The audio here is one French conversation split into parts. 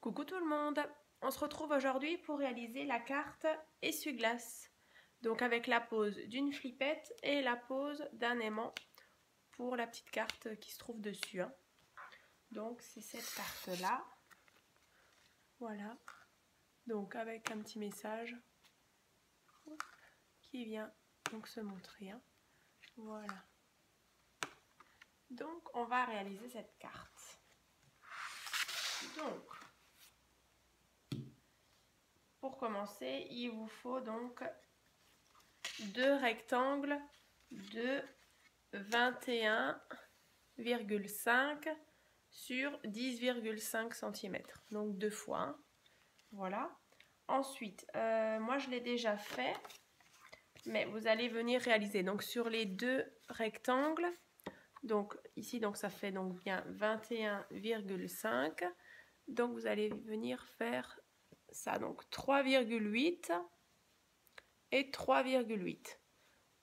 Coucou tout le monde, on se retrouve aujourd'hui pour réaliser la carte essuie-glace. Donc avec la pose d'une flippette et la pose d'un aimant pour la petite carte qui se trouve dessus. Donc c'est cette carte là. Voilà. Donc avec un petit message qui vient donc se montrer. Voilà. Donc on va réaliser cette carte. Donc pour commencer, il vous faut donc deux rectangles de 21,5 sur 10,5 cm. Donc deux fois. Voilà. Ensuite, moi je l'ai déjà fait, mais vous allez venir réaliser. Donc sur les deux rectangles, donc ici donc ça fait donc bien 21,5. Donc vous allez venir faire ça, donc 3,8 et 3,8.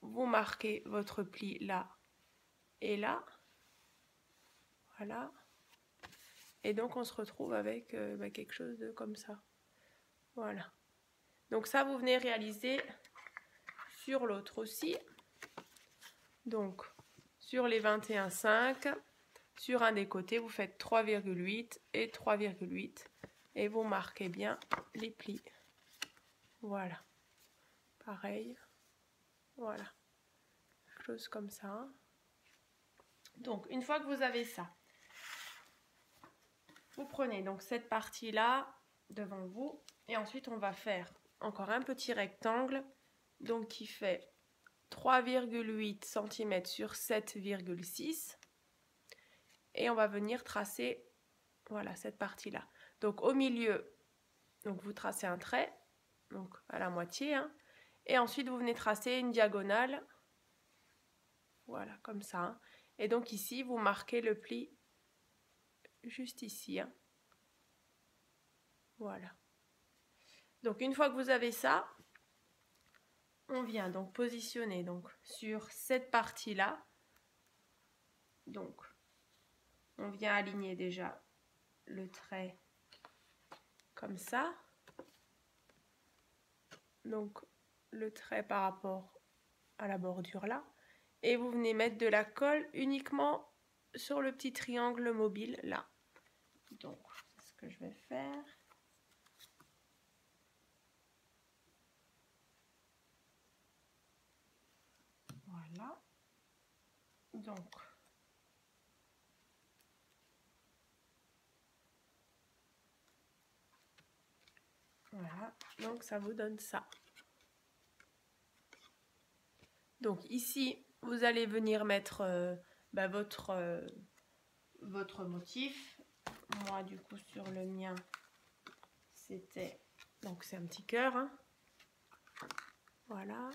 Vous marquez votre pli là et là. Voilà. Et donc on se retrouve avec quelque chose de comme ça. Voilà. Donc ça vous venez réaliser sur l'autre aussi. Donc sur les 21,5, sur un des côtés vous faites 3,8 et 3,8 et vous marquez bien les plis. Voilà. Pareil. Voilà. Quelque chose comme ça. Donc une fois que vous avez ça, vous prenez donc cette partie là devant vous et ensuite on va faire encore un petit rectangle donc qui fait 3,8 cm sur 7,6 et on va venir tracer voilà cette partie là. Donc au milieu, donc vous tracez un trait donc à la moitié et ensuite vous venez tracer une diagonale voilà comme ça et donc ici vous marquez le pli juste ici voilà. Donc une fois que vous avez ça, on vient donc positionner donc sur cette partie là. Donc on vient aligner déjà le trait comme ça. Donc le trait par rapport à la bordure là. Et vous venez mettre de la colle uniquement sur le petit triangle mobile là. Donc c'est ce que je vais faire. Voilà. Donc voilà, donc ça vous donne ça. Donc ici, vous allez venir mettre votre motif. Moi, du coup, sur le mien, c'était... Donc c'est un petit cœur. Voilà.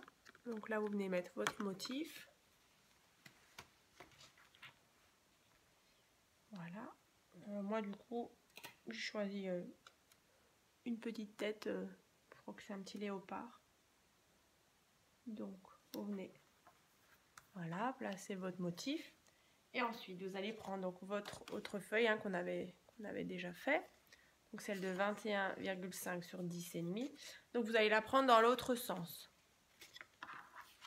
Donc là, vous venez mettre votre motif. Voilà. Moi, du coup, j'ai choisi une petite tête. Je crois que c'est un petit léopard. Donc, vous venez... Voilà, placer votre motif. Et ensuite, vous allez prendre donc votre autre feuille qu'on avait déjà fait. Donc celle de 21,5 sur 10,5. Donc vous allez la prendre dans l'autre sens.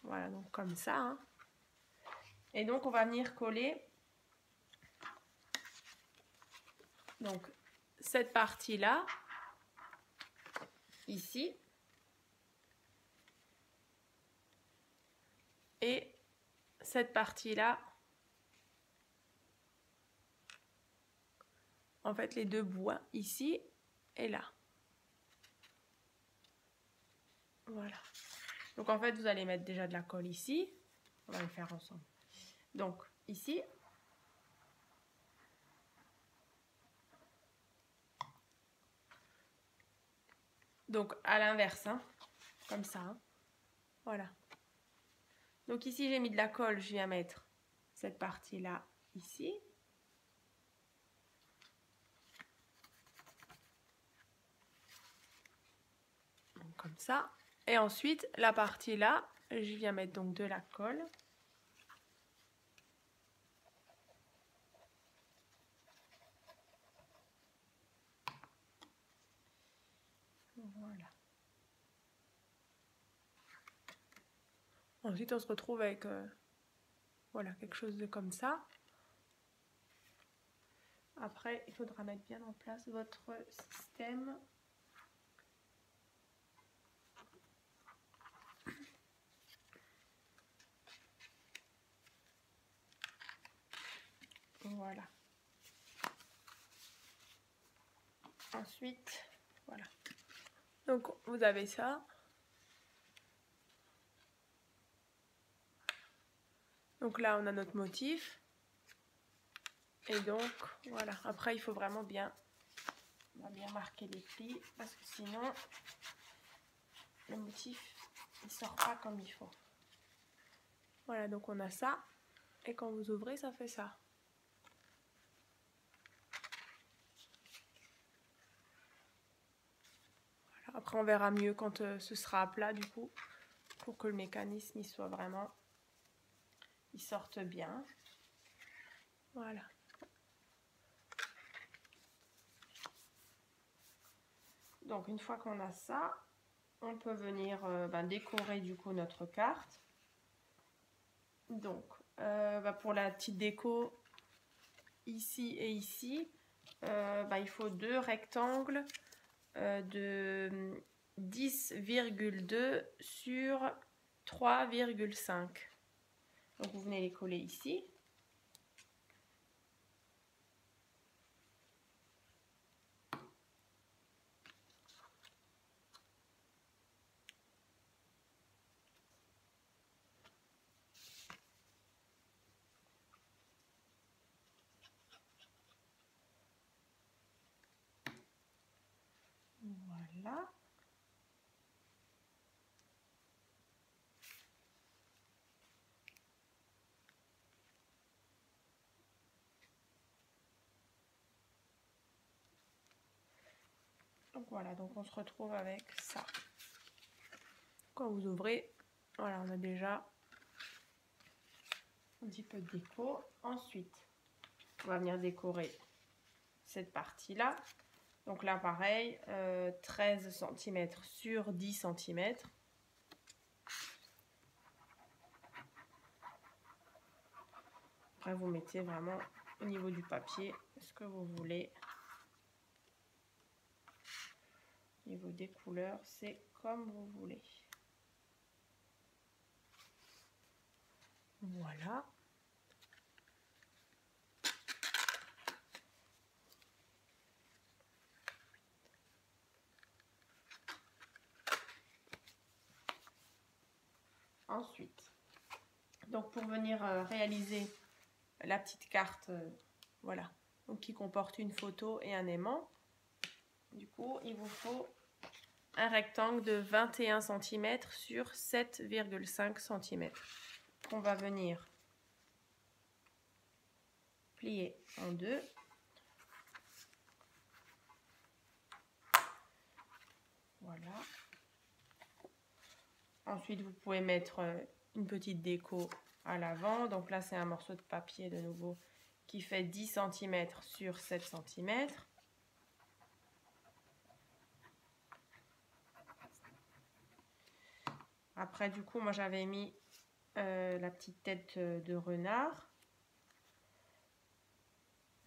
Voilà, donc comme ça. Et donc on va venir coller donc cette partie-là, ici. Et cette partie-là. En fait, les deux bouts, ici et là. Voilà. Donc en fait, vous allez mettre déjà de la colle ici. On va le faire ensemble. Donc ici. Donc à l'inverse, comme ça. Voilà. Donc ici, j'ai mis de la colle, je viens mettre cette partie-là ici. Donc, comme ça. Et ensuite, la partie là, je viens mettre donc de la colle. Voilà. Ensuite, on se retrouve avec voilà, quelque chose de comme ça. Après, il faudra mettre bien en place votre système. Voilà. Ensuite, voilà. Donc, vous avez ça. Donc là, on a notre motif. Et donc, voilà. Après, il faut vraiment bien marquer les plis parce que sinon, le motif, il sort pas comme il faut. Voilà, donc on a ça. Et quand vous ouvrez, ça fait ça. Voilà. Après, on verra mieux quand ce sera à plat, du coup, pour que le mécanisme, il soit vraiment... il sorte bien. Voilà. Donc, une fois qu'on a ça, on peut venir décorer, du coup, notre carte. Donc, pour la petite déco, ici et ici, il faut 2 rectangles de 10,2 sur 3,5. Donc vous venez les coller ici. Voilà. Donc voilà, donc on se retrouve avec ça. Quand vous ouvrez, voilà, on a déjà un petit peu de déco. Ensuite, on va venir décorer cette partie-là. Donc là, pareil, 13 cm sur 10 cm. Après, vous mettez vraiment au niveau du papier ce que vous voulez. Au niveau des couleurs, c'est comme vous voulez. Voilà. Ensuite, donc pour venir réaliser la petite carte, voilà, donc qui comporte une photo et un aimant, du coup, il vous faut un rectangle de 21 cm sur 7,5 cm qu'on va venir plier en deux. Voilà. Ensuite, vous pouvez mettre une petite déco à l'avant. Donc là, c'est un morceau de papier de nouveau qui fait 10 cm sur 7 cm. Après, du coup, moi, j'avais mis la petite tête de renard.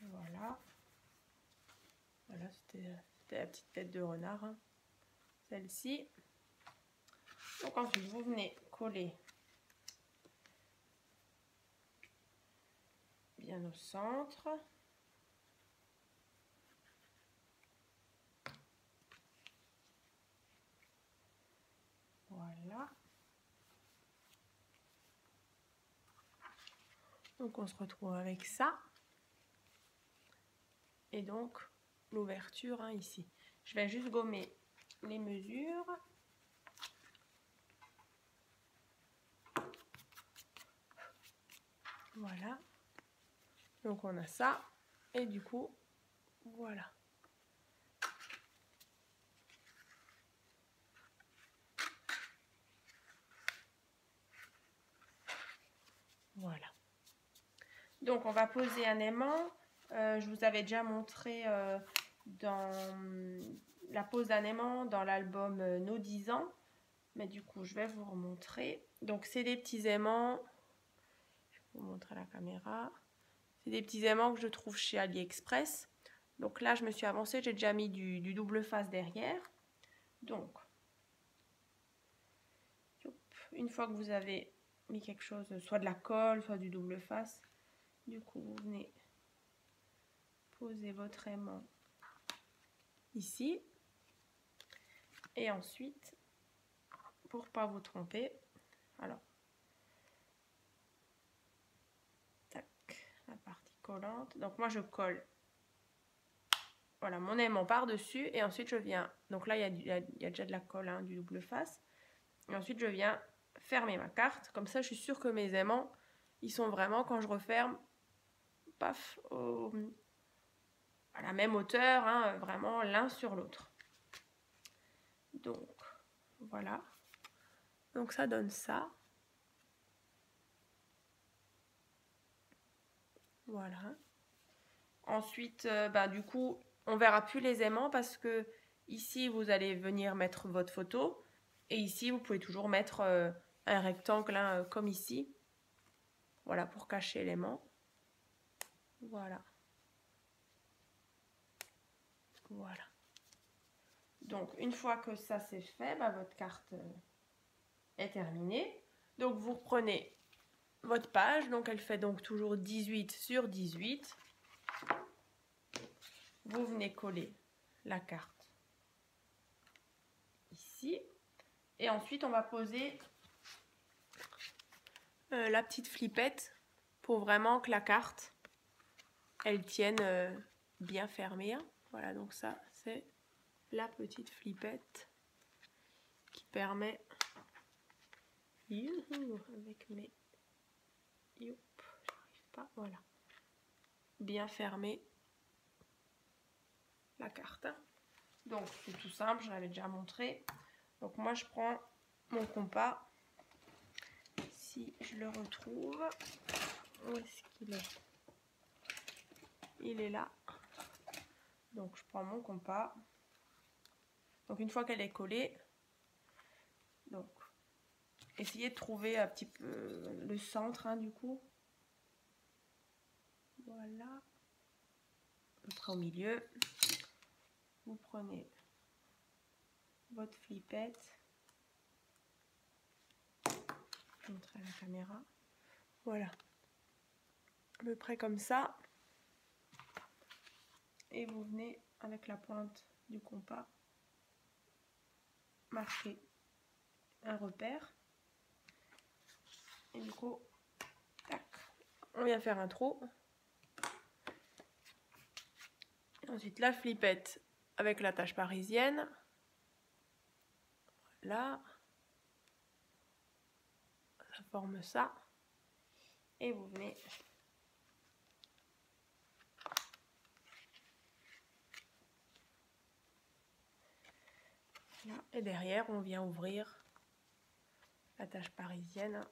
Voilà. Voilà, c'était la petite tête de renard, hein. Celle-ci. Donc ensuite, vous venez coller bien au centre. Voilà. Donc on se retrouve avec ça. Et donc l'ouverture, hein, ici. Je vais juste gommer les mesures. Voilà. Donc on a ça. Et du coup, voilà. Voilà. Donc on va poser un aimant. Je vous avais déjà montré dans la pose d'un aimant dans l'album Nos 10 ans. Mais du coup, je vais vous remontrer. Donc, c'est des petits aimants. Je vais vous montrer à la caméra. C'est des petits aimants que je trouve chez AliExpress. Donc là, je me suis avancée. J'ai déjà mis du double face derrière. Donc, une fois que vous avez mis quelque chose, soit de la colle, soit du double face, du coup, vous venez poser votre aimant ici. Et ensuite, pour pas vous tromper, alors, tac, la partie collante. Donc moi, je colle, voilà, mon aimant par-dessus. Et ensuite, je viens, donc là, il y a déjà de la colle, hein, du double face. Et ensuite, je viens fermer ma carte. Comme ça, je suis sûre que mes aimants, ils sont vraiment, quand je referme, paf, à la même hauteur, hein, vraiment l'un sur l'autre. Donc, voilà. Donc, ça donne ça. Voilà. Ensuite, du coup, on verra plus les aimants parce que ici, vous allez venir mettre votre photo. Et ici, vous pouvez toujours mettre un rectangle, hein, comme ici. Voilà, pour cacher l'aimant. Voilà. Voilà. Donc, une fois que ça c'est fait, votre carte est terminée. Donc, vous reprenez votre page. Donc, elle fait donc toujours 18 sur 18. Vous venez coller la carte ici. Et ensuite, on va poser la petite flippette pour vraiment que la carte, elle tienne bien fermée. Voilà, donc ça, c'est la petite flippette qui permet, avec mes, j'arrive pas, voilà, bien fermer la carte. Donc c'est tout simple, je l'avais déjà montré. Donc moi je prends mon compas, si je le retrouve, où est-ce qu'il est? Il est là. Donc je prends mon compas. Donc une fois qu'elle est collée, donc essayez de trouver un petit peu le centre, hein, du coup. Voilà. À peu près au milieu. Vous prenez votre flippette. Je vais montrer à la caméra. Voilà. À peu près comme ça. Et vous venez avec la pointe du compas marquer un repère. Et du coup, tac, on vient faire un trou. Et ensuite la flippette avec la tache parisienne. Voilà. Ça forme ça. Et vous venez là. Et derrière, on vient ouvrir la tache parisienne.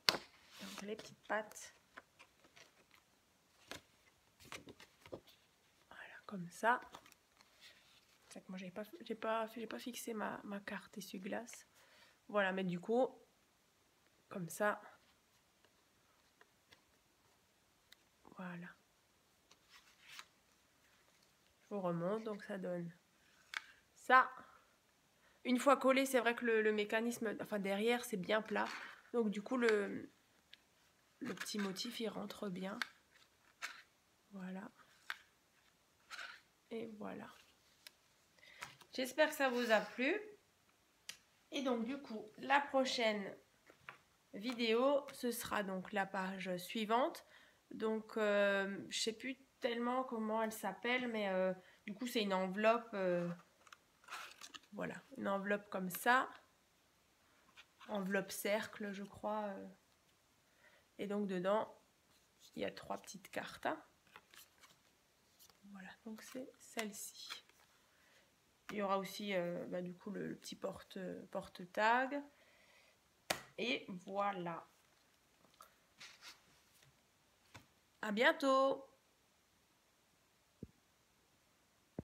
Donc les petites pattes. Voilà, comme ça. C'est que moi j'ai pas fixé ma carte essuie-glace. Voilà, mais du coup, comme ça. Voilà. Je vous remonte, donc ça donne ça. Une fois collé, c'est vrai que le mécanisme, enfin derrière, c'est bien plat. Donc du coup, le petit motif, il rentre bien. Voilà. Et voilà. J'espère que ça vous a plu. Et donc du coup, la prochaine vidéo, ce sera donc la page suivante. Donc, je sais plus tellement comment elle s'appelle, mais du coup, c'est une enveloppe. Voilà, une enveloppe comme ça. Enveloppe cercle, je crois. Et donc, dedans, il y a 3 petites cartes. Voilà, donc c'est celle-ci. Il y aura aussi, du coup, le petit porte-tag. Et voilà. À bientôt!